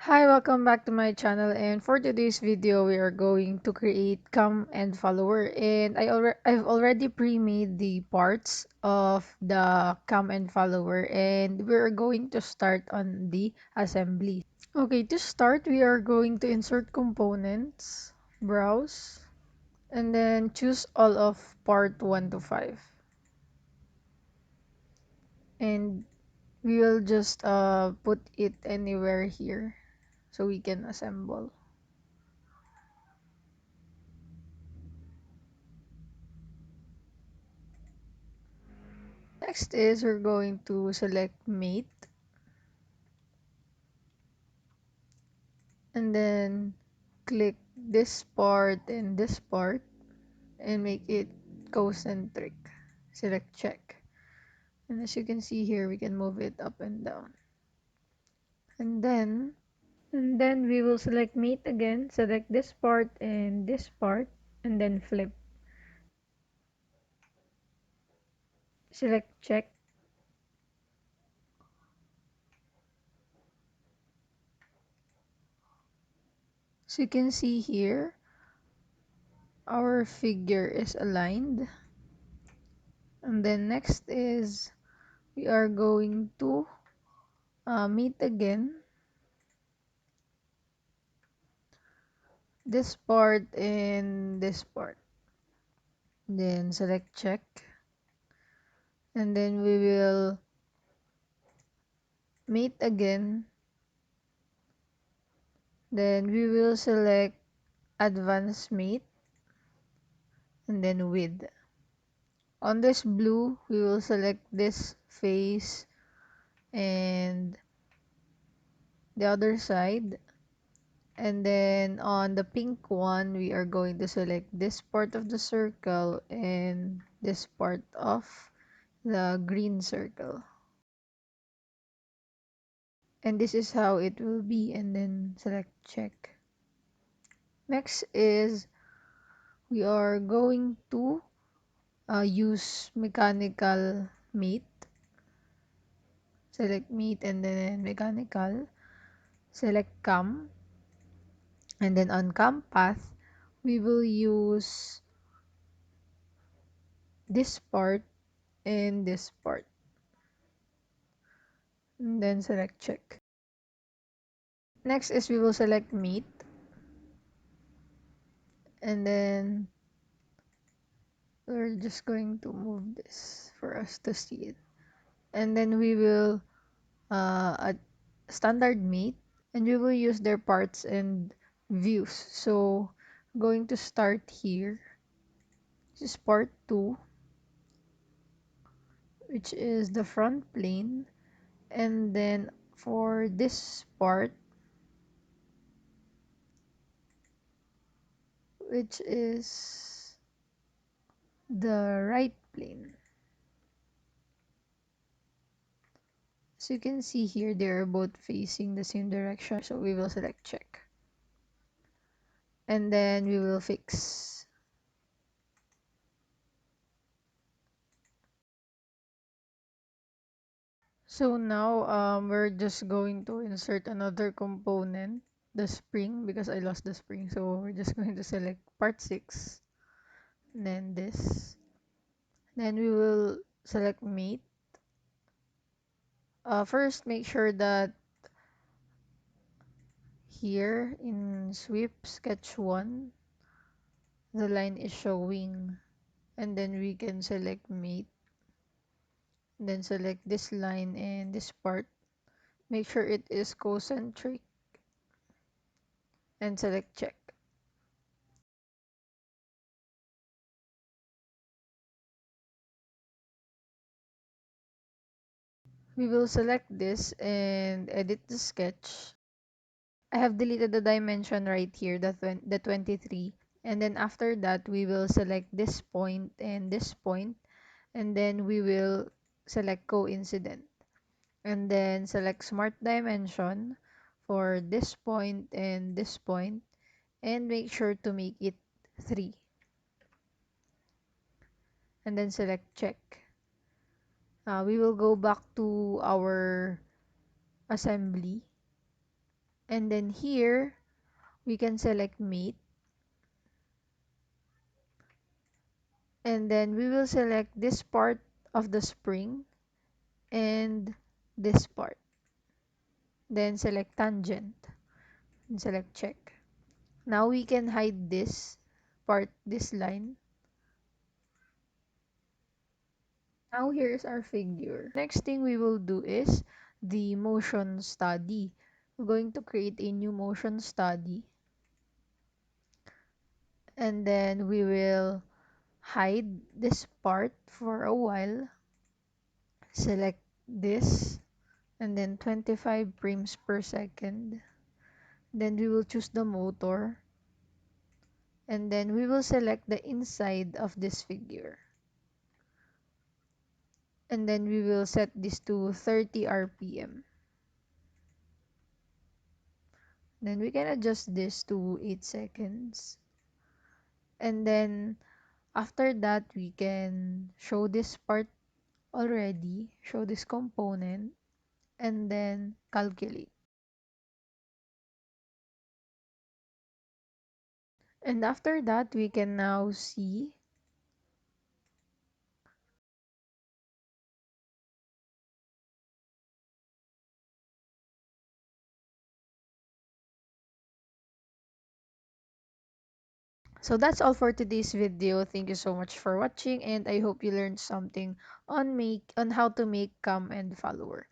Hi, welcome back to my channel, and for today's video we are going to create come and follower, and I've already pre-made the parts of the come and follower, and we're going to start on the assembly. Okay, to start we are going to insert components, browse, and then choose all of part 1 to 5, and we will just put it anywhere here so we can assemble. Next is we're going to select mate and then click this part and this part and make it concentric. Select check. And as you can see here, we can move it up and down. And then we will select mate again, select this part and then flip. Select check. So you can see here, our figure is aligned. And then next is we are going to meet again this part and this part. Then select check. And then we will mate again. Then we will select advanced mate and then width. On this blue, we will select this face and the other side. And then on the pink one, we are going to select this part of the circle and this part of the green circle. And this is how it will be, and then select check. Next is we are going to use mechanical mate. Select mate and then mechanical. Select cam. And then on cam path, we will use this part and this part. And then select check. Next is we will select mate. And then we're just going to move this for us to see it. And then we will standard mate, and we will use their parts and views. So going to start here. This is part 2, which is the front plane, and then for this part, which is the right plane. So you can see here they are both facing the same direction, so we will select check. And then we will fix. So now we're just going to insert another component, the spring, because I lost the spring. So we're just going to select part 6, and then this. Then we will select mate. First, make sure that here in sweep sketch 1, the line is showing, and then we can select mate. Then select this line and this part. Make sure it is concentric and select check. We will select this and edit the sketch. I have deleted the dimension right here, the 23. And then after that, we will select this point and this point. And then we will select coincident. And then select smart dimension for this point and this point. And make sure to make it 3. And then select check. We will go back to our assembly. And then here, we can select mate. And then we will select this part of the spring and this part. Then select tangent and select check. Now we can hide this part, this line. Now here's our figure. Next thing we will do is the motion study. We're going to create a new motion study. And then we will hide this part for a while. Select this and then 25 frames per second. Then we will choose the motor. And then we will select the inside of this figure. And then we will set this to 30 RPM. Then we can adjust this to 8 seconds. And then after that, we can show this part already, show this component, and then calculate. And after that, we can now see. So that's all for today's video. Thank you so much for watching, and I hope you learned something on how to make cam and follower.